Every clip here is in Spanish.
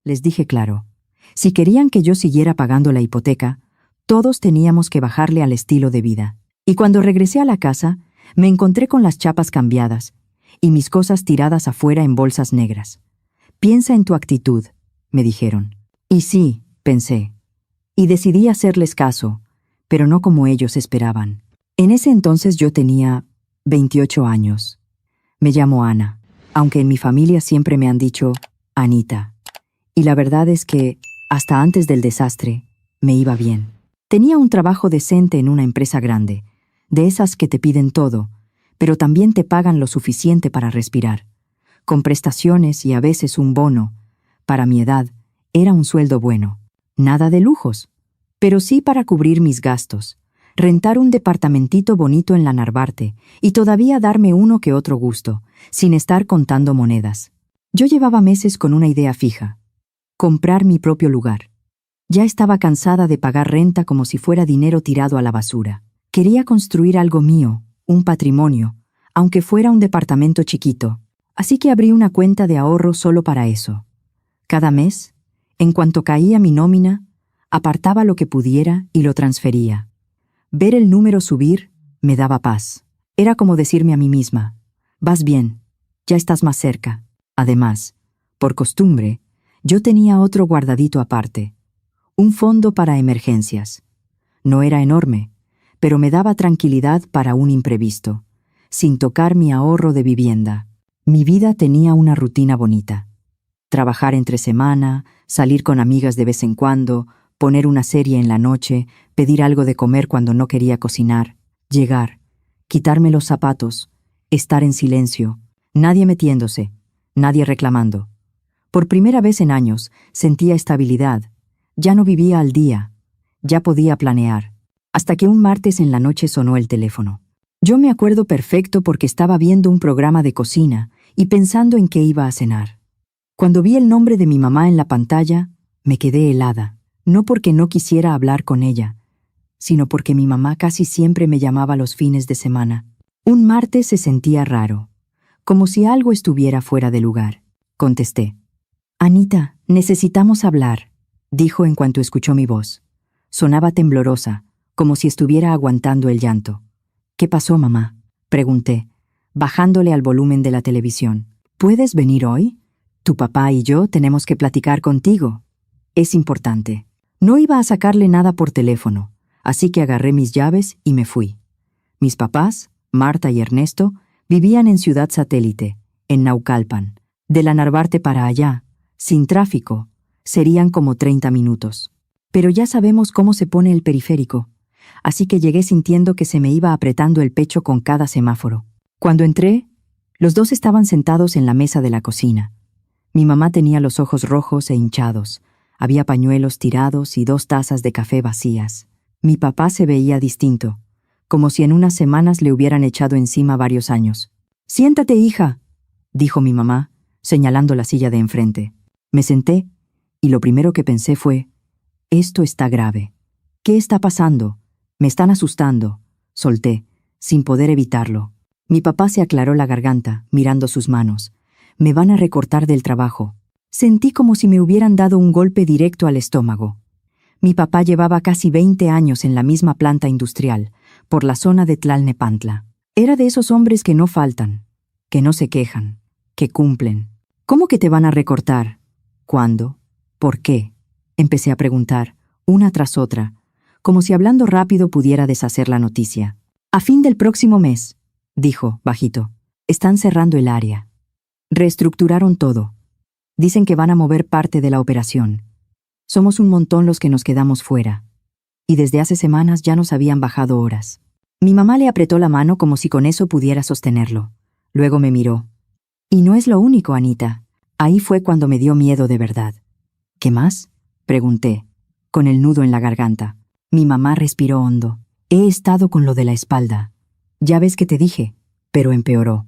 les dije claro. Si querían que yo siguiera pagando la hipoteca, todos teníamos que bajarle al estilo de vida. Y cuando regresé a la casa, me encontré con las chapas cambiadas y mis cosas tiradas afuera en bolsas negras. Piensa en tu actitud, me dijeron. Y sí, pensé. Y decidí hacerles caso, pero no como ellos esperaban. En ese entonces yo tenía 28 años. Me llamo Ana, aunque en mi familia siempre me han dicho Anita. Y la verdad es que, hasta antes del desastre, me iba bien. Tenía un trabajo decente en una empresa grande, de esas que te piden todo, pero también te pagan lo suficiente para respirar. Con prestaciones y a veces un bono. Para mi edad, era un sueldo bueno. Nada de lujos, pero sí para cubrir mis gastos, rentar un departamentito bonito en la Narvarte y todavía darme uno que otro gusto, sin estar contando monedas. Yo llevaba meses con una idea fija: comprar mi propio lugar. Ya estaba cansada de pagar renta como si fuera dinero tirado a la basura. Quería construir algo mío, un patrimonio, aunque fuera un departamento chiquito. Así que abrí una cuenta de ahorro solo para eso. Cada mes, en cuanto caía mi nómina, apartaba lo que pudiera y lo transfería. Ver el número subir me daba paz. Era como decirme a mí misma: vas bien, ya estás más cerca. Además, por costumbre, yo tenía otro guardadito aparte, un fondo para emergencias. No era enorme, pero me daba tranquilidad para un imprevisto, sin tocar mi ahorro de vivienda. Mi vida tenía una rutina bonita. Trabajar entre semana, salir con amigas de vez en cuando, poner una serie en la noche, pedir algo de comer cuando no quería cocinar, llegar, quitarme los zapatos, estar en silencio, nadie metiéndose, nadie reclamando. Por primera vez en años sentía estabilidad. Ya no vivía al día, ya podía planear. Hasta que un martes en la noche sonó el teléfono. Yo me acuerdo perfecto porque estaba viendo un programa de cocina y pensando en qué iba a cenar. Cuando vi el nombre de mi mamá en la pantalla, me quedé helada. No porque no quisiera hablar con ella, sino porque mi mamá casi siempre me llamaba los fines de semana. Un martes se sentía raro, como si algo estuviera fuera de lugar. Contesté. Anita, necesitamos hablar, dijo en cuanto escuchó mi voz. Sonaba temblorosa, como si estuviera aguantando el llanto. ¿Qué pasó, mamá?, pregunté, bajándole al volumen de la televisión. ¿Puedes venir hoy? Tu papá y yo tenemos que platicar contigo. Es importante. No iba a sacarle nada por teléfono, así que agarré mis llaves y me fui. Mis papás, Marta y Ernesto, vivían en Ciudad Satélite, en Naucalpan. De la Narvarte para allá, sin tráfico, serían como 30 minutos. Pero ya sabemos cómo se pone el periférico, así que llegué sintiendo que se me iba apretando el pecho con cada semáforo. Cuando entré, los dos estaban sentados en la mesa de la cocina. Mi mamá tenía los ojos rojos e hinchados, había pañuelos tirados y 2 tazas de café vacías. Mi papá se veía distinto, como si en unas semanas le hubieran echado encima varios años. «Siéntate, hija», dijo mi mamá, señalando la silla de enfrente. Me senté, y lo primero que pensé fue: esto está grave. ¿Qué está pasando? Me están asustando. Solté, sin poder evitarlo. Mi papá se aclaró la garganta, mirando sus manos. Me van a recortar del trabajo. Sentí como si me hubieran dado un golpe directo al estómago. Mi papá llevaba casi 20 años en la misma planta industrial, por la zona de Tlalnepantla. Era de esos hombres que no faltan, que no se quejan, que cumplen. ¿Cómo que te van a recortar? ¿Cuándo? ¿Por qué? Empecé a preguntar, una tras otra, como si hablando rápido pudiera deshacer la noticia. A fin del próximo mes, dijo, bajito. Están cerrando el área. Reestructuraron todo. Dicen que van a mover parte de la operación. Somos un montón los que nos quedamos fuera. Y desde hace semanas ya nos habían bajado horas. Mi mamá le apretó la mano como si con eso pudiera sostenerlo. Luego me miró. Y no es lo único, Anita. Ahí fue cuando me dio miedo de verdad. ¿Qué más?, pregunté, con el nudo en la garganta. Mi mamá respiró hondo. He estado con lo de la espalda. Ya ves que te dije, pero empeoró.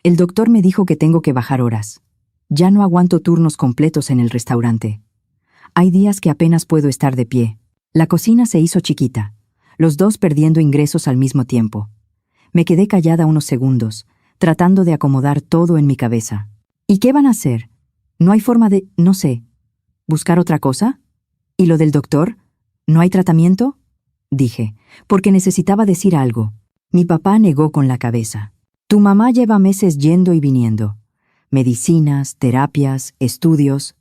El doctor me dijo que tengo que bajar horas. Ya no aguanto turnos completos en el restaurante. Hay días que apenas puedo estar de pie. La cocina se hizo chiquita, los dos perdiendo ingresos al mismo tiempo. Me quedé callada unos segundos, tratando de acomodar todo en mi cabeza. ¿Y qué van a hacer? No hay forma de... no sé. ¿Buscar otra cosa? ¿Y lo del doctor? ¿No hay tratamiento? Dije, porque necesitaba decir algo. Mi papá negó con la cabeza. Tu mamá lleva meses yendo y viniendo. Medicinas, terapias, estudios.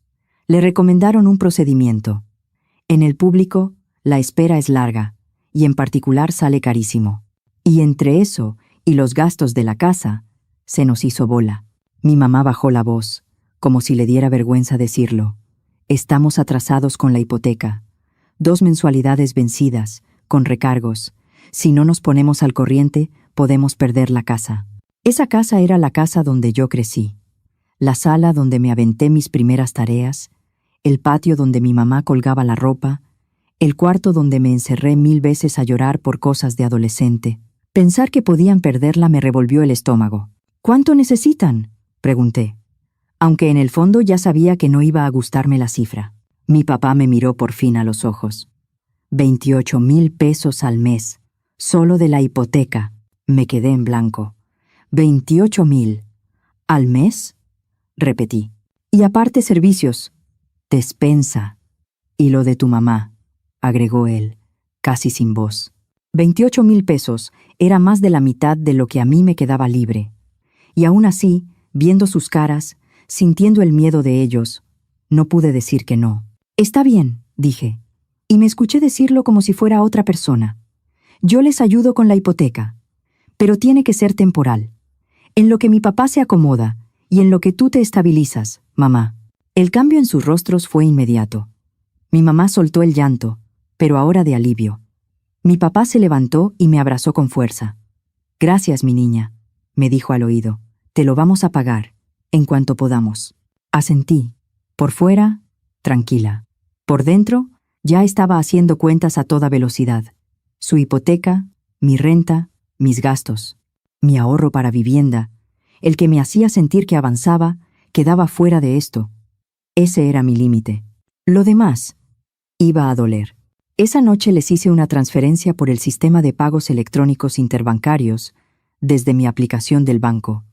Le recomendaron un procedimiento. En el público, la espera es larga, y en particular sale carísimo. Y entre eso y los gastos de la casa, se nos hizo bola. Mi mamá bajó la voz, como si le diera vergüenza decirlo. Estamos atrasados con la hipoteca. 2 mensualidades vencidas, con recargos. Si no nos ponemos al corriente, podemos perder la casa. Esa casa era la casa donde yo crecí. La sala donde me aventé mis primeras tareas, el patio donde mi mamá colgaba la ropa, el cuarto donde me encerré 1000 veces a llorar por cosas de adolescente. Pensar que podían perderla me revolvió el estómago. ¿Cuánto necesitan?, pregunté, aunque en el fondo ya sabía que no iba a gustarme la cifra. Mi papá me miró por fin a los ojos. 28,000 pesos al mes, solo de la hipoteca. Me quedé en blanco. 28,000. ¿Al mes?, repetí. Y aparte servicios, despensa. Y lo de tu mamá, agregó él, casi sin voz. 28,000 pesos era más de la mitad de lo que a mí me quedaba libre. Y aún así, viendo sus caras, sintiendo el miedo de ellos, no pude decir que no. Está bien, dije, y me escuché decirlo como si fuera otra persona. Yo les ayudo con la hipoteca, pero tiene que ser temporal. En lo que mi papá se acomoda y en lo que tú te estabilizas, mamá. El cambio en sus rostros fue inmediato. Mi mamá soltó el llanto, pero ahora de alivio. Mi papá se levantó y me abrazó con fuerza. Gracias, mi niña, me dijo al oído. Te lo vamos a pagar, en cuanto podamos. Asentí. Por fuera, tranquila. Por dentro, ya estaba haciendo cuentas a toda velocidad. Su hipoteca, mi renta, mis gastos, mi ahorro para vivienda, el que me hacía sentir que avanzaba, quedaba fuera de esto. Ese era mi límite. Lo demás iba a doler. Esa noche les hice una transferencia por el sistema de pagos electrónicos interbancarios desde mi aplicación del banco.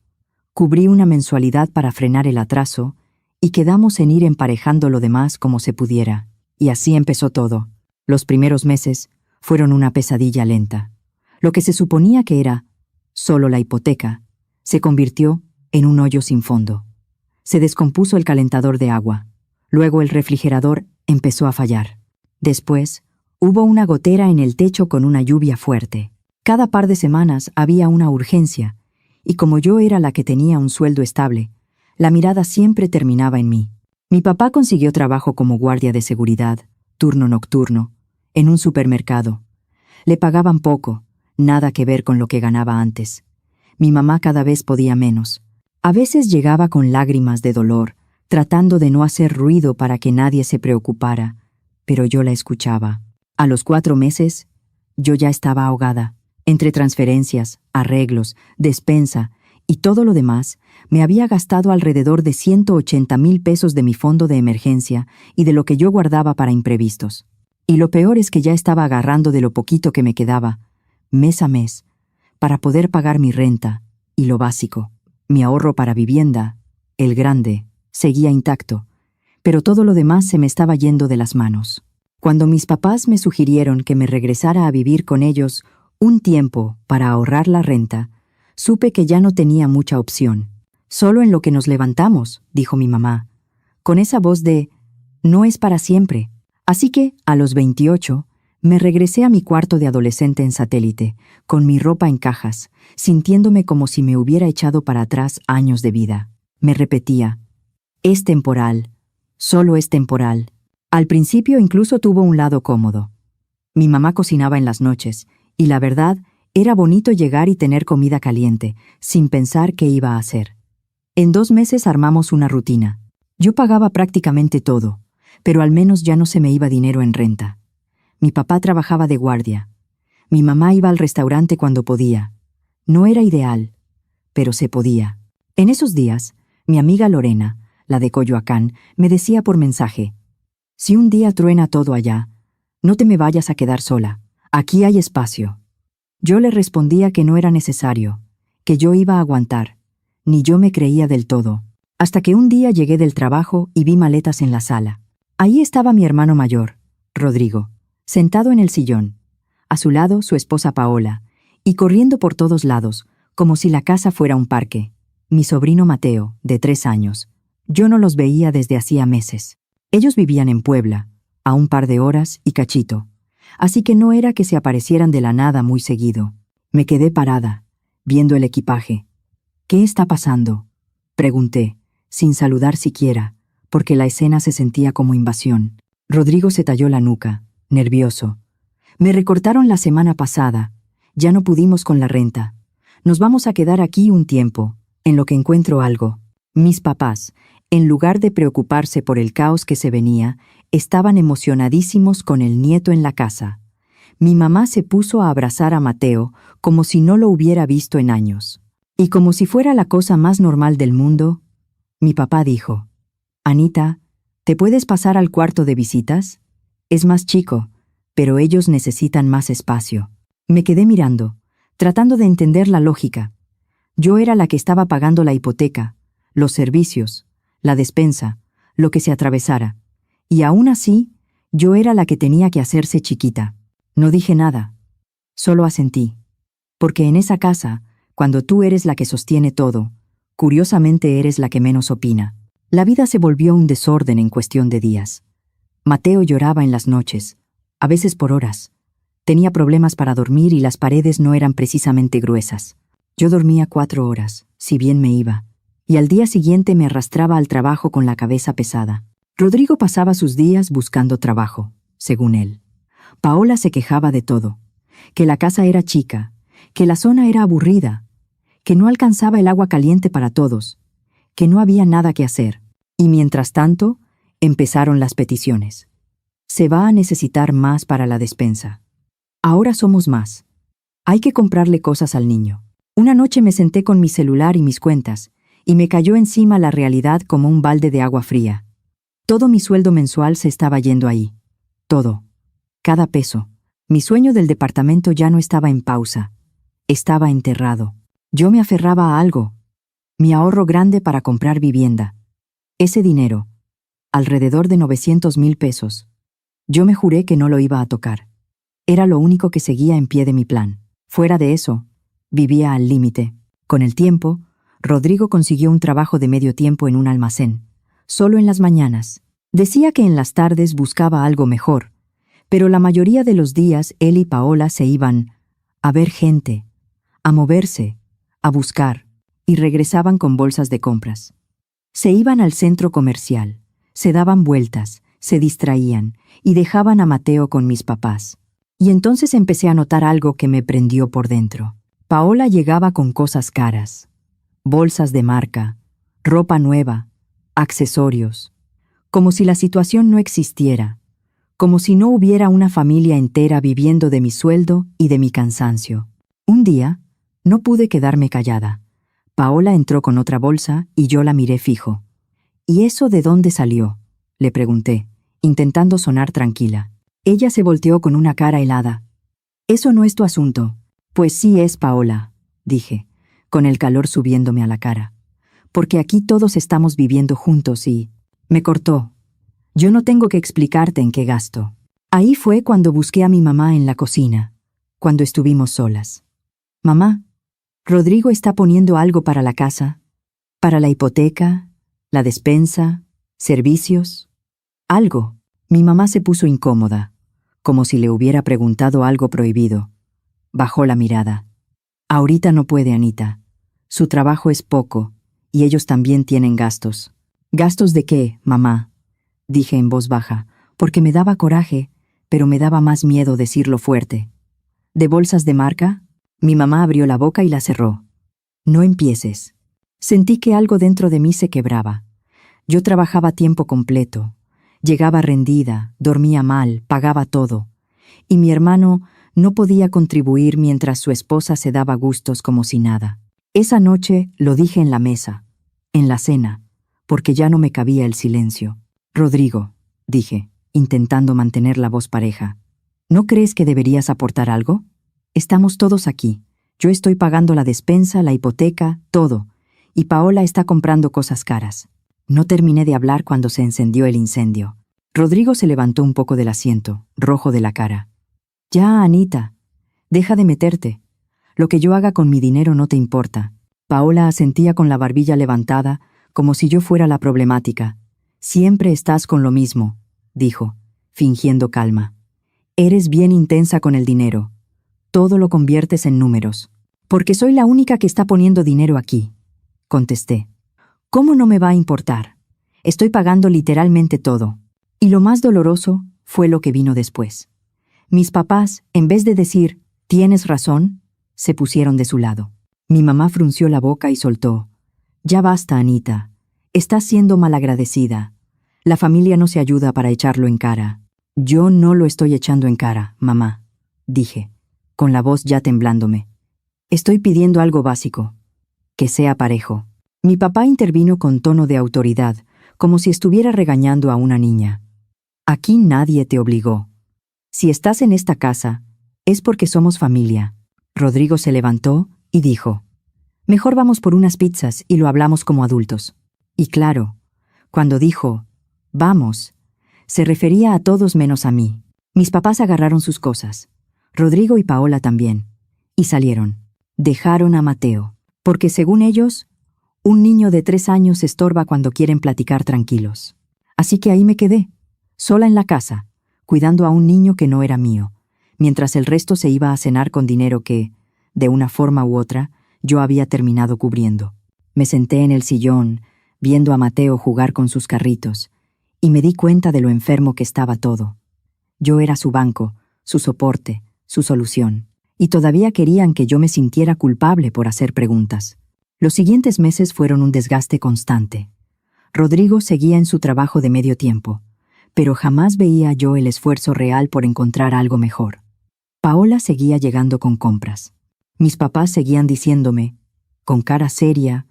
Cubrí una mensualidad para frenar el atraso y quedamos en ir emparejando lo demás como se pudiera. Y así empezó todo. Los primeros meses fueron una pesadilla lenta. Lo que se suponía que era solo la hipoteca se convirtió en un hoyo sin fondo. Se descompuso el calentador de agua. Luego el refrigerador empezó a fallar. Después, hubo una gotera en el techo con una lluvia fuerte. Cada par de semanas había una urgencia, y como yo era la que tenía un sueldo estable, la mirada siempre terminaba en mí. Mi papá consiguió trabajo como guardia de seguridad, turno nocturno, en un supermercado. Le pagaban poco, nada que ver con lo que ganaba antes. Mi mamá cada vez podía menos. A veces llegaba con lágrimas de dolor, tratando de no hacer ruido para que nadie se preocupara, pero yo la escuchaba. A los 4 meses, yo ya estaba ahogada. Entre transferencias, arreglos, despensa y todo lo demás, me había gastado alrededor de 180,000 pesos de mi fondo de emergencia y de lo que yo guardaba para imprevistos. Y lo peor es que ya estaba agarrando de lo poquito que me quedaba, mes a mes, para poder pagar mi renta y lo básico. Mi ahorro para vivienda, el grande, seguía intacto, pero todo lo demás se me estaba yendo de las manos. Cuando mis papás me sugirieron que me regresara a vivir con ellos un tiempo para ahorrar la renta, supe que ya no tenía mucha opción. Solo en lo que nos levantamos, dijo mi mamá, con esa voz de «no es para siempre». Así que, a los 28, me regresé a mi cuarto de adolescente en Satélite, con mi ropa en cajas, sintiéndome como si me hubiera echado para atrás años de vida. Me repetía, es temporal, solo es temporal. Al principio incluso tuvo un lado cómodo. Mi mamá cocinaba en las noches, y la verdad, era bonito llegar y tener comida caliente, sin pensar qué iba a hacer. En 2 meses armamos una rutina. Yo pagaba prácticamente todo, pero al menos ya no se me iba dinero en renta. Mi papá trabajaba de guardia. Mi mamá iba al restaurante cuando podía. No era ideal, pero se podía. En esos días, mi amiga Lorena, la de Coyoacán, me decía por mensaje, «Si un día truena todo allá, no te me vayas a quedar sola. Aquí hay espacio». Yo le respondía que no era necesario, que yo iba a aguantar. Ni yo me creía del todo. Hasta que un día llegué del trabajo y vi maletas en la sala. Ahí estaba mi hermano mayor, Rodrigo, sentado en el sillón. A su lado, su esposa Paola, y corriendo por todos lados, como si la casa fuera un parque. Mi sobrino Mateo, de 3 años. Yo no los veía desde hacía meses. Ellos vivían en Puebla, a un par de horas y cachito. Así que no era que se aparecieran de la nada muy seguido. Me quedé parada, viendo el equipaje. ¿Qué está pasando?, pregunté, sin saludar siquiera, porque la escena se sentía como invasión. Rodrigo se talló la nuca, nervioso. Me recortaron la semana pasada. Ya no pudimos con la renta. Nos vamos a quedar aquí un tiempo, en lo que encuentro algo. Mis papás, en lugar de preocuparse por el caos que se venía, estaban emocionadísimos con el nieto en la casa. Mi mamá se puso a abrazar a Mateo como si no lo hubiera visto en años. Y como si fuera la cosa más normal del mundo, mi papá dijo: «Anita, ¿te puedes pasar al cuarto de visitas? Es más chico, pero ellos necesitan más espacio». Me quedé mirando, tratando de entender la lógica. Yo era la que estaba pagando la hipoteca, los servicios, la despensa, lo que se atravesara. Y aún así, yo era la que tenía que hacerse chiquita. No dije nada, solo asentí. Porque en esa casa, cuando tú eres la que sostiene todo, curiosamente eres la que menos opina. La vida se volvió un desorden en cuestión de días. Mateo lloraba en las noches, a veces por horas. Tenía problemas para dormir y las paredes no eran precisamente gruesas. Yo dormía 4 horas, si bien me iba, y al día siguiente me arrastraba al trabajo con la cabeza pesada. Rodrigo pasaba sus días buscando trabajo, según él. Paola se quejaba de todo, que la casa era chica, que la zona era aburrida, que no alcanzaba el agua caliente para todos, que no había nada que hacer. Y mientras tanto, empezaron las peticiones. Se va a necesitar más para la despensa. Ahora somos más. Hay que comprarle cosas al niño. Una noche me senté con mi celular y mis cuentas, y me cayó encima la realidad como un balde de agua fría. Todo mi sueldo mensual se estaba yendo ahí. Todo. Cada peso. Mi sueño del departamento ya no estaba en pausa. Estaba enterrado. Yo me aferraba a algo. Mi ahorro grande para comprar vivienda. Ese dinero. Alrededor de 900,000 pesos. Yo me juré que no lo iba a tocar. Era lo único que seguía en pie de mi plan. Fuera de eso, vivía al límite. Con el tiempo, Rodrigo consiguió un trabajo de medio tiempo en un almacén, solo en las mañanas. Decía que en las tardes buscaba algo mejor, pero la mayoría de los días él y Paola se iban a ver gente, a moverse, a buscar, y regresaban con bolsas de compras. Se iban al centro comercial, se daban vueltas, se distraían y dejaban a Mateo con mis papás. Y entonces empecé a notar algo que me prendió por dentro. Paola llegaba con cosas caras, bolsas de marca, ropa nueva, accesorios, como si la situación no existiera, como si no hubiera una familia entera viviendo de mi sueldo y de mi cansancio. Un día, no pude quedarme callada. Paola entró con otra bolsa y yo la miré fijo. ¿Y eso de dónde salió?, le pregunté, intentando sonar tranquila. Ella se volteó con una cara helada. «Eso no es tu asunto». «Pues sí es, Paola», dije, con el calor subiéndome a la cara. «Porque aquí todos estamos viviendo juntos y...» Me cortó. «Yo no tengo que explicarte en qué gasto». Ahí fue cuando busqué a mi mamá en la cocina, cuando estuvimos solas. «Mamá, Rodrigo está poniendo algo para la casa, para la hipoteca, la despensa, servicios. Algo». Mi mamá se puso incómoda, como si le hubiera preguntado algo prohibido. Bajó la mirada. «Ahorita no puede, Anita. Su trabajo es poco, y ellos también tienen gastos». «¿Gastos de qué, mamá?», dije en voz baja, porque me daba coraje, pero me daba más miedo decirlo fuerte. «¿De bolsas de marca?». Mi mamá abrió la boca y la cerró. «No empieces». Sentí que algo dentro de mí se quebraba. Yo trabajaba a tiempo completo. Llegaba rendida, dormía mal, pagaba todo. Y mi hermano no podía contribuir mientras su esposa se daba gustos como si nada. Esa noche lo dije en la mesa, en la cena, porque ya no me cabía el silencio. «Rodrigo», dije, intentando mantener la voz pareja, ¿no crees que deberías aportar algo? Estamos todos aquí. Yo estoy pagando la despensa, la hipoteca, todo. Y Paola está comprando cosas caras. No terminé de hablar cuando se encendió el incendio. Rodrigo se levantó un poco del asiento, rojo de la cara. Ya, Anita, deja de meterte. Lo que yo haga con mi dinero no te importa. Paola asentía con la barbilla levantada, como si yo fuera la problemática. Siempre estás con lo mismo, dijo, fingiendo calma. Eres bien intensa con el dinero. Todo lo conviertes en números. Porque soy la única que está poniendo dinero aquí, contesté. ¿Cómo no me va a importar? Estoy pagando literalmente todo. Y lo más doloroso fue lo que vino después. Mis papás, en vez de decir, «Tienes razón», se pusieron de su lado. Mi mamá frunció la boca y soltó. «Ya basta, Anita. Estás siendo malagradecida. La familia no se ayuda para echarlo en cara». «Yo no lo estoy echando en cara, mamá», dije, con la voz ya temblándome. «Estoy pidiendo algo básico. Que sea parejo». Mi papá intervino con tono de autoridad, como si estuviera regañando a una niña. «Aquí nadie te obligó. Si estás en esta casa, es porque somos familia». Rodrigo se levantó y dijo, «Mejor vamos por unas pizzas y lo hablamos como adultos». Y claro, cuando dijo, «vamos», se refería a todos menos a mí. Mis papás agarraron sus cosas, Rodrigo y Paola también, y salieron. Dejaron a Mateo, porque según ellos, un niño de 3 años estorba cuando quieren platicar tranquilos. Así que ahí me quedé, sola en la casa, cuidando a un niño que no era mío, mientras el resto se iba a cenar con dinero que, de una forma u otra, yo había terminado cubriendo. Me senté en el sillón, viendo a Mateo jugar con sus carritos, y me di cuenta de lo enfermo que estaba todo. Yo era su banco, su soporte, su solución, y todavía querían que yo me sintiera culpable por hacer preguntas. Los siguientes meses fueron un desgaste constante. Rodrigo seguía en su trabajo de medio tiempo, pero jamás veía yo el esfuerzo real por encontrar algo mejor. Paola seguía llegando con compras. Mis papás seguían diciéndome, con cara seria,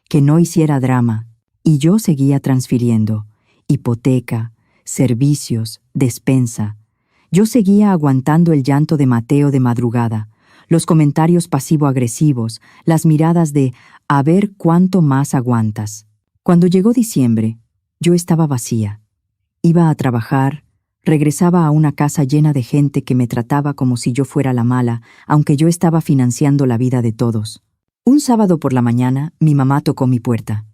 que no hiciera drama, y yo seguía transfiriendo, hipoteca, servicios, despensa. Yo seguía aguantando el llanto de Mateo de madrugada, los comentarios pasivo-agresivos, las miradas de «a ver cuánto más aguantas». Cuando llegó diciembre, yo estaba vacía. Iba a trabajar, regresaba a una casa llena de gente que me trataba como si yo fuera la mala, aunque yo estaba financiando la vida de todos. Un sábado por la mañana, mi mamá tocó mi puerta.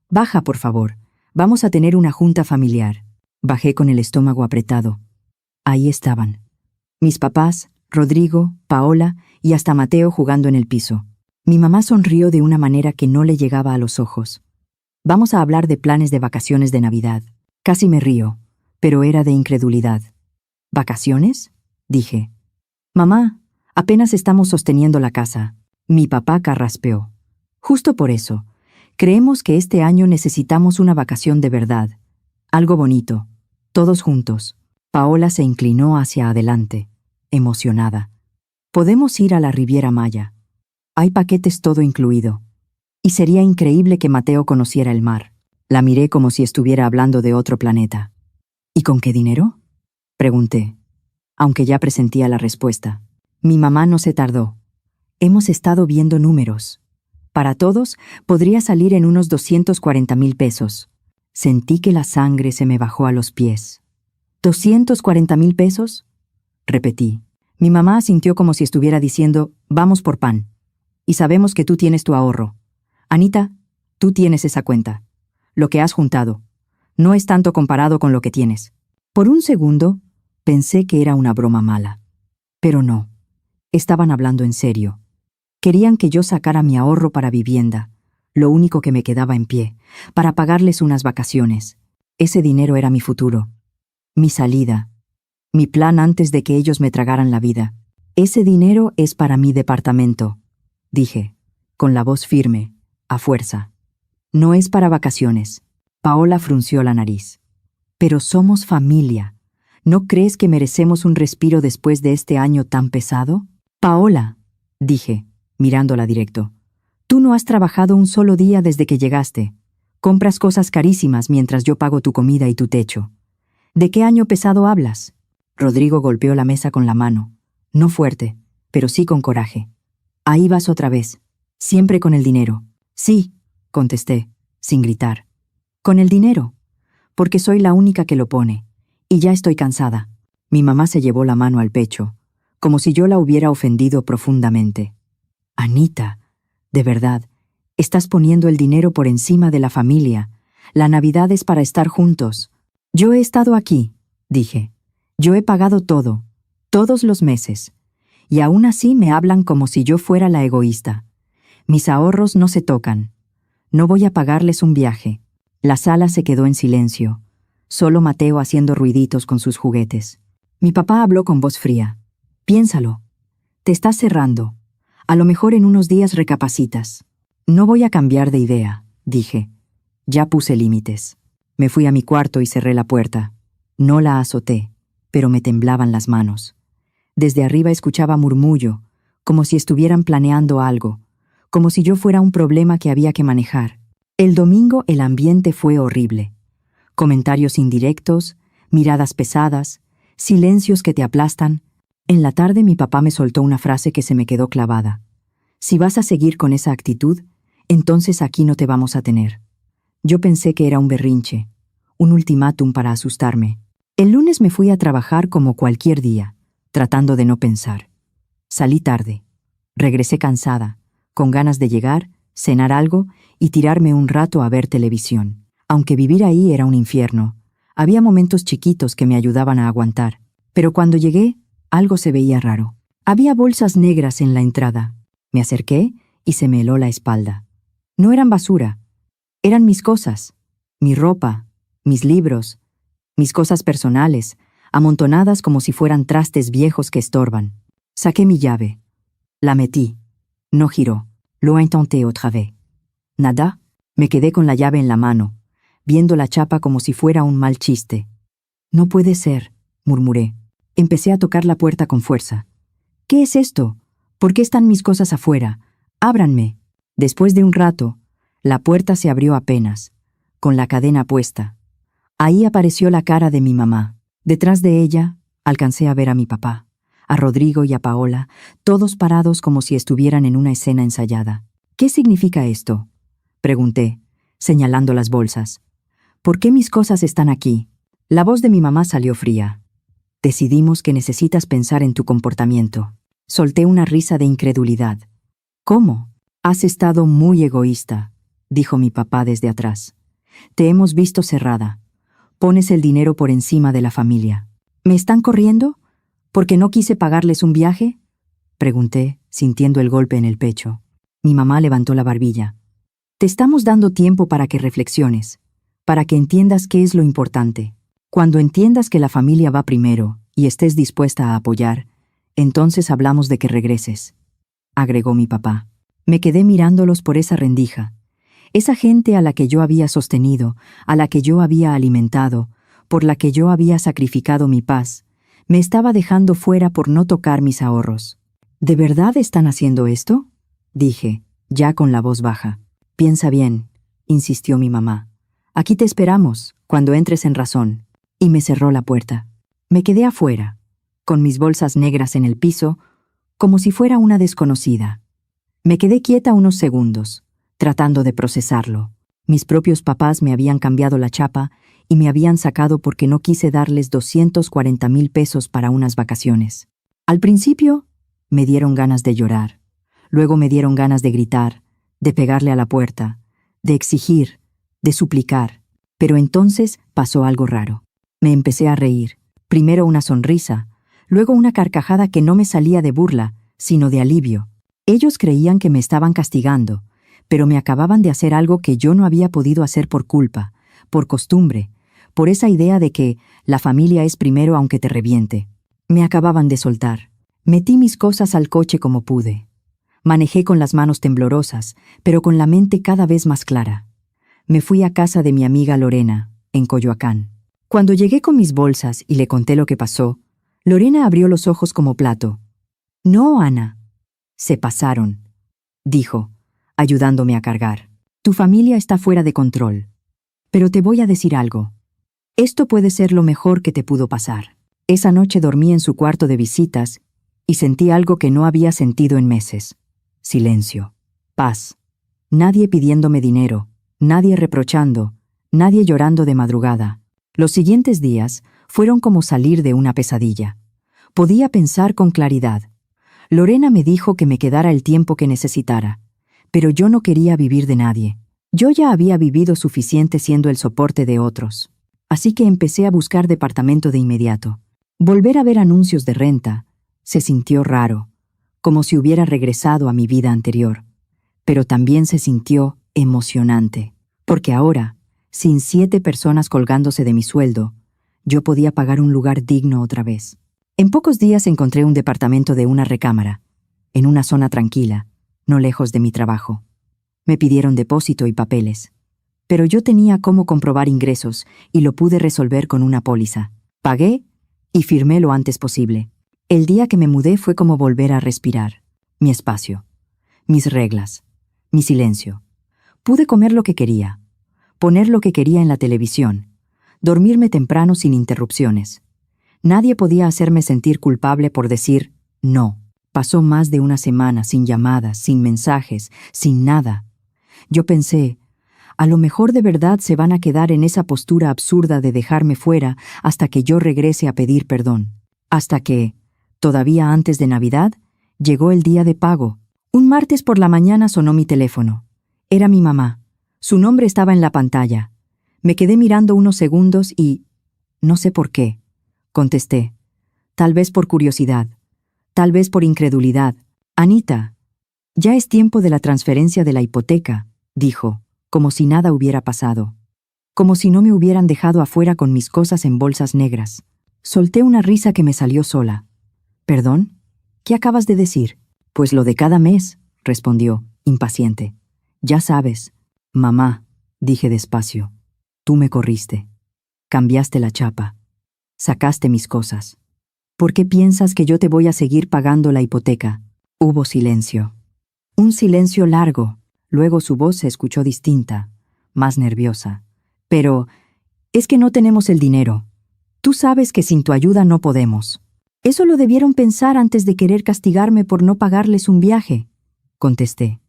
«Baja, por favor. Vamos a tener una junta familiar». Bajé con el estómago apretado. Ahí estaban. Mis papás, Rodrigo, Paola y hasta Mateo jugando en el piso. Mi mamá sonrió de una manera que no le llegaba a los ojos. «Vamos a hablar de planes de vacaciones de Navidad». Casi me río, pero era de incredulidad. «¿Vacaciones?», dije. «Mamá, apenas estamos sosteniendo la casa». Mi papá carraspeó. «Justo por eso. Creemos que este año necesitamos una vacación de verdad. Algo bonito. Todos juntos». Paola se inclinó hacia adelante, emocionada. «Podemos ir a la Riviera Maya. Hay paquetes todo incluido. Y sería increíble que Mateo conociera el mar». La miré como si estuviera hablando de otro planeta. «¿Y con qué dinero?», pregunté, aunque ya presentía la respuesta. Mi mamá no se tardó. «Hemos estado viendo números. Para todos, podría salir en unos 240,000 pesos». Sentí que la sangre se me bajó a los pies. «¿240,000 pesos?», repetí. Mi mamá asintió como si estuviera diciendo, «Vamos por pan. Y sabemos que tú tienes tu ahorro. Anita, tú tienes esa cuenta. Lo que has juntado. No es tanto comparado con lo que tienes». Por un segundo, pensé que era una broma mala. Pero no. Estaban hablando en serio. Querían que yo sacara mi ahorro para vivienda, lo único que me quedaba en pie, para pagarles unas vacaciones. Ese dinero era mi futuro, mi salida, mi plan antes de que ellos me tragaran la vida. «Ese dinero es para mi departamento», dije, con la voz firme, a fuerza. «No es para vacaciones». Paola frunció la nariz. «Pero somos familia. ¿No crees que merecemos un respiro después de este año tan pesado?» «Paola», dije, mirándola directo, «tú no has trabajado un solo día desde que llegaste. Compras cosas carísimas mientras yo pago tu comida y tu techo. ¿De qué año pesado hablas?». Rodrigo golpeó la mesa con la mano, no fuerte, pero sí con coraje. «Ahí vas otra vez, siempre con el dinero». «Sí», contesté, sin gritar. «Con el dinero, porque soy la única que lo pone, Y ya estoy cansada. Mi mamá se llevó la mano al pecho, como si yo la hubiera ofendido profundamente. Anita, de verdad, estás poniendo el dinero por encima de la familia. La Navidad es para estar juntos. Yo he estado aquí, dije. Yo he pagado todo, todos los meses. Y aún así me hablan como si yo fuera la egoísta. Mis ahorros no se tocan. No voy a pagarles un viaje. La sala se quedó en silencio, solo Mateo haciendo ruiditos con sus juguetes. Mi papá habló con voz fría. Piénsalo. Te estás cerrando. A lo mejor en unos días recapacitas. No voy a cambiar de idea, dije. Ya puse límites. Me fui a mi cuarto y cerré la puerta. No la azoté, pero me temblaban las manos. Desde arriba escuchaba murmullo, como si estuvieran planeando algo, como si yo fuera un problema que había que manejar. El domingo el ambiente fue horrible. Comentarios indirectos, miradas pesadas, silencios que te aplastan. En la tarde mi papá me soltó una frase que se me quedó clavada. Si vas a seguir con esa actitud, entonces aquí no te vamos a tener. Yo pensé que era un berrinche, un ultimátum para asustarme. El lunes me fui a trabajar como cualquier día, tratando de no pensar. Salí tarde. Regresé cansada, con ganas de llegar, cenar algo y tirarme un rato a ver televisión. Aunque vivir ahí era un infierno, había momentos chiquitos que me ayudaban a aguantar. Pero cuando llegué, algo se veía raro. Había bolsas negras en la entrada. Me acerqué y se me heló la espalda. No eran basura. Eran mis cosas, mi ropa, mis libros, mis cosas personales, amontonadas como si fueran trastes viejos que estorban. Saqué mi llave. La metí. No giró. Lo intenté otra vez. Nada. Me quedé con la llave en la mano, viendo la chapa como si fuera un mal chiste. No puede ser, murmuré. Empecé a tocar la puerta con fuerza. ¿Qué es esto? ¿Por qué están mis cosas afuera? Ábranme. Después de un rato, la puerta se abrió apenas, con la cadena puesta. Ahí apareció la cara de mi mamá. Detrás de ella, alcancé a ver a mi papá, a Rodrigo y a Paola, todos parados como si estuvieran en una escena ensayada. ¿Qué significa esto?, pregunté, señalando las bolsas. ¿Por qué mis cosas están aquí? La voz de mi mamá salió fría. Decidimos que necesitas pensar en tu comportamiento. Solté una risa de incredulidad. ¿Cómo? Has estado muy egoísta, dijo mi papá desde atrás. Te hemos visto cerrada. Pones el dinero por encima de la familia. ¿Me están corriendo? ¿Porque no quise pagarles un viaje?, pregunté, sintiendo el golpe en el pecho. Mi mamá levantó la barbilla. Te estamos dando tiempo para que reflexiones, para que entiendas qué es lo importante. Cuando entiendas que la familia va primero y estés dispuesta a apoyar, entonces hablamos de que regreses, agregó mi papá. Me quedé mirándolos por esa rendija. Esa gente a la que yo había sostenido, a la que yo había alimentado, por la que yo había sacrificado mi paz, me estaba dejando fuera por no tocar mis ahorros. ¿De verdad están haciendo esto?, dije, ya con la voz baja. Piensa bien, insistió mi mamá. Aquí te esperamos, cuando entres en razón. Y me cerró la puerta. Me quedé afuera, con mis bolsas negras en el piso, como si fuera una desconocida. Me quedé quieta unos segundos, tratando de procesarlo. Mis propios papás me habían cambiado la chapa y me habían sacado porque no quise darles 240,000 pesos para unas vacaciones. Al principio, me dieron ganas de llorar. Luego me dieron ganas de gritar, de pegarle a la puerta, de exigir, de suplicar. Pero entonces pasó algo raro. Me empecé a reír. Primero una sonrisa, luego una carcajada que no me salía de burla, sino de alivio. Ellos creían que me estaban castigando, pero me acababan de hacer algo que yo no había podido hacer por culpa, por costumbre, por esa idea de que la familia es primero aunque te reviente. Me acababan de soltar. Metí mis cosas al coche como pude. Manejé con las manos temblorosas, pero con la mente cada vez más clara. Me fui a casa de mi amiga Lorena, en Coyoacán. Cuando llegué con mis bolsas y le conté lo que pasó, Lorena abrió los ojos como plato. «No, Ana. Se pasaron», dijo, ayudándome a cargar. «Tu familia está fuera de control. Pero te voy a decir algo. Esto puede ser lo mejor que te pudo pasar». Esa noche dormí en su cuarto de visitas y sentí algo que no había sentido en meses. Silencio. Paz. Nadie pidiéndome dinero, nadie reprochando, nadie llorando de madrugada. Los siguientes días Fueron como salir de una pesadilla. Podía pensar con claridad. Lorena me dijo que me quedara el tiempo que necesitara, pero yo no quería vivir de nadie. Yo ya había vivido suficiente siendo el soporte de otros. Así que empecé a buscar departamento de inmediato. Volver a ver anuncios de renta se sintió raro, como si hubiera regresado a mi vida anterior. Pero también se sintió emocionante, porque ahora, sin 7 personas colgándose de mi sueldo, yo podía pagar un lugar digno otra vez. En pocos días encontré un departamento de una recámara, en una zona tranquila, no lejos de mi trabajo. Me pidieron depósito y papeles, pero yo tenía cómo comprobar ingresos y lo pude resolver con una póliza. Pagué y firmé lo antes posible. El día que me mudé fue como volver a respirar. Mi espacio, mis reglas, mi silencio. Pude comer lo que quería, poner lo que quería en la televisión, dormirme temprano sin interrupciones. Nadie podía hacerme sentir culpable por decir no. Pasó más de una semana sin llamadas, sin mensajes, sin nada. Yo pensé, a lo mejor de verdad se van a quedar en esa postura absurda de dejarme fuera hasta que yo regrese a pedir perdón. Hasta que, todavía antes de Navidad, llegó el día de pago. Un martes por la mañana sonó mi teléfono. Era mi mamá. Su nombre estaba en la pantalla. Me quedé mirando unos segundos y, no sé por qué, contesté. Tal vez por curiosidad, tal vez por incredulidad. Anita, ya es tiempo de la transferencia de la hipoteca, dijo, como si nada hubiera pasado. Como si no me hubieran dejado afuera con mis cosas en bolsas negras. Solté una risa que me salió sola. ¿Perdón? ¿Qué acabas de decir? Pues lo de cada mes, respondió, impaciente. Ya sabes, mamá, dije despacio. Tú me corriste. Cambiaste la chapa. Sacaste mis cosas. ¿Por qué piensas que yo te voy a seguir pagando la hipoteca? Hubo silencio. Un silencio largo. Luego su voz se escuchó distinta, más nerviosa. Pero, es que no tenemos el dinero. Tú sabes que sin tu ayuda no podemos. Eso lo debieron pensar antes de querer castigarme por no pagarles un viaje, contesté.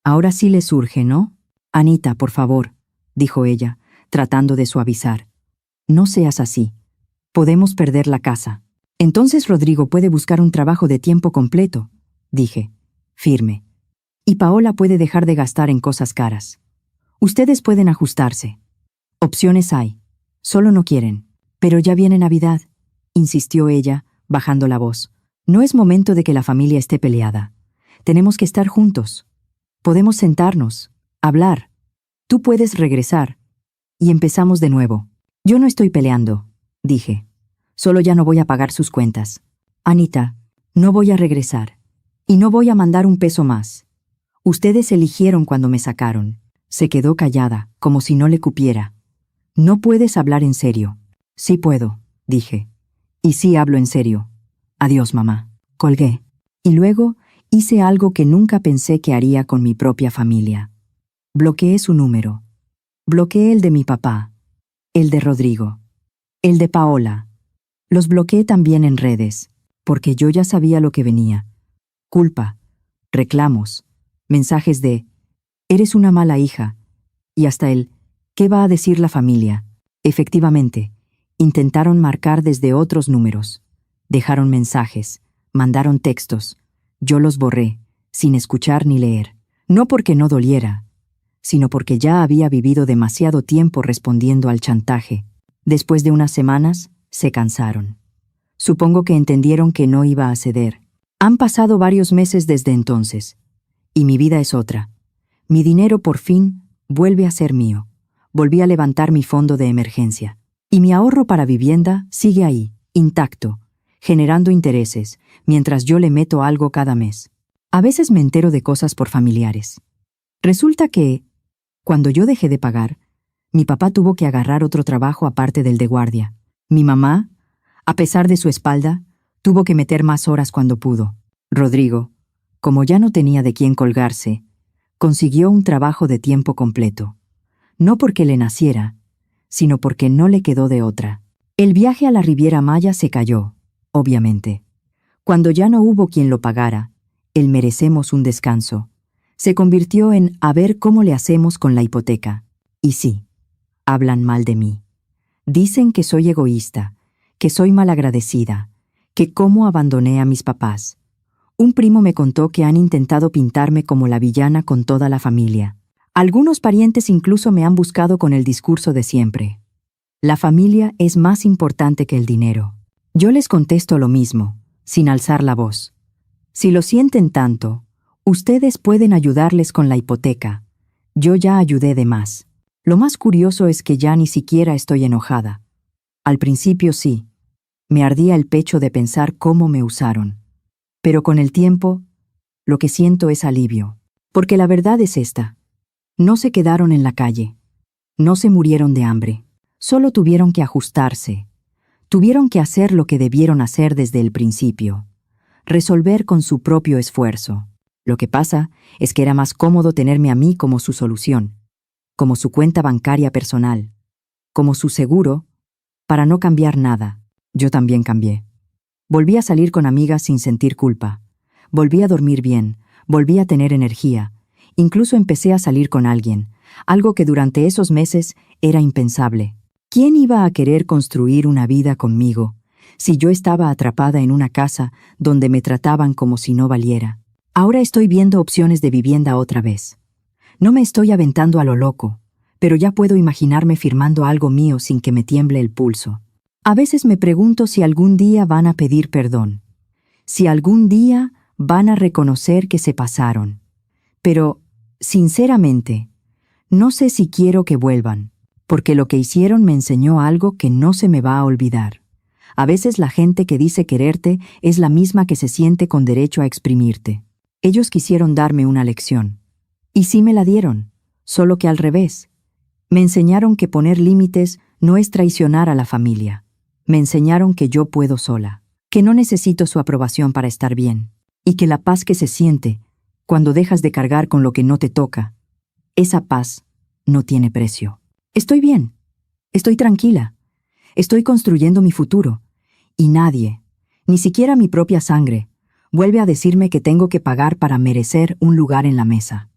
Ahora sí les urge, ¿no? Anita, por favor, dijo ella, tratando de suavizar. No seas así. Podemos perder la casa. Entonces Rodrigo puede buscar un trabajo de tiempo completo, dije, firme. Y Paola puede dejar de gastar en cosas caras. Ustedes pueden ajustarse. Opciones hay. Solo no quieren. Pero ya viene Navidad, insistió ella, bajando la voz. No es momento de que la familia esté peleada. Tenemos que estar juntos. Podemos sentarnos, hablar. Tú puedes regresar. Y empezamos de nuevo. Yo no estoy peleando, dije. Solo ya no voy a pagar sus cuentas. Anita, no voy a regresar. Y no voy a mandar un peso más. Ustedes eligieron cuando me sacaron. Se quedó callada, como si no le cupiera. No puedes hablar en serio. Sí puedo, dije. Y sí hablo en serio. Adiós, mamá. Colgué. Y luego hice algo que nunca pensé que haría con mi propia familia. Bloqueé su número. Bloqueé el de mi papá, el de Rodrigo, el de Paola. Los bloqueé también en redes, porque yo ya sabía lo que venía. Culpa, reclamos, mensajes de «eres una mala hija» y hasta el «¿qué va a decir la familia?». Efectivamente, intentaron marcar desde otros números. Dejaron mensajes, mandaron textos. Yo los borré, sin escuchar ni leer. No porque no doliera, sino porque ya había vivido demasiado tiempo respondiendo al chantaje. Después de unas semanas, se cansaron. Supongo que entendieron que no iba a ceder. Han pasado varios meses desde entonces, y mi vida es otra. Mi dinero por fin vuelve a ser mío. Volví a levantar mi fondo de emergencia. Y mi ahorro para vivienda sigue ahí, intacto, generando intereses, mientras yo le meto algo cada mes. A veces me entero de cosas por familiares. Resulta que, cuando yo dejé de pagar, mi papá tuvo que agarrar otro trabajo aparte del de guardia. Mi mamá, a pesar de su espalda, tuvo que meter más horas cuando pudo. Rodrigo, como ya no tenía de quién colgarse, consiguió un trabajo de tiempo completo. No porque le naciera, sino porque no le quedó de otra. El viaje a la Riviera Maya se cayó, obviamente. Cuando ya no hubo quien lo pagara, el merecemos un descanso. Se convirtió en a ver cómo le hacemos con la hipoteca. Y sí, hablan mal de mí. Dicen que soy egoísta, que soy malagradecida, que cómo abandoné a mis papás. Un primo me contó que han intentado pintarme como la villana con toda la familia. Algunos parientes incluso me han buscado con el discurso de siempre. La familia es más importante que el dinero. Yo les contesto lo mismo, sin alzar la voz. Si lo sienten tanto, ustedes pueden ayudarles con la hipoteca. Yo ya ayudé de más. Lo más curioso es que ya ni siquiera estoy enojada. Al principio sí. Me ardía el pecho de pensar cómo me usaron. Pero con el tiempo, lo que siento es alivio. Porque la verdad es esta. No se quedaron en la calle. No se murieron de hambre. Solo tuvieron que ajustarse. Tuvieron que hacer lo que debieron hacer desde el principio. Resolver con su propio esfuerzo. Lo que pasa es que era más cómodo tenerme a mí como su solución, como su cuenta bancaria personal, como su seguro, para no cambiar nada. Yo también cambié. Volví a salir con amigas sin sentir culpa. Volví a dormir bien, volví a tener energía. Incluso empecé a salir con alguien, algo que durante esos meses era impensable. ¿Quién iba a querer construir una vida conmigo si yo estaba atrapada en una casa donde me trataban como si no valiera? Ahora estoy viendo opciones de vivienda otra vez. No me estoy aventando a lo loco, pero ya puedo imaginarme firmando algo mío sin que me tiemble el pulso. A veces me pregunto si algún día van a pedir perdón, si algún día van a reconocer que se pasaron. Pero, sinceramente, no sé si quiero que vuelvan, porque lo que hicieron me enseñó algo que no se me va a olvidar. A veces la gente que dice quererte es la misma que se siente con derecho a exprimirte. Ellos quisieron darme una lección. Y sí me la dieron, solo que al revés. Me enseñaron que poner límites no es traicionar a la familia. Me enseñaron que yo puedo sola, que no necesito su aprobación para estar bien, y que la paz que se siente cuando dejas de cargar con lo que no te toca, esa paz no tiene precio. Estoy bien, estoy tranquila, estoy construyendo mi futuro, y nadie, ni siquiera mi propia sangre, vuelve a decirme que tengo que pagar para merecer un lugar en la mesa.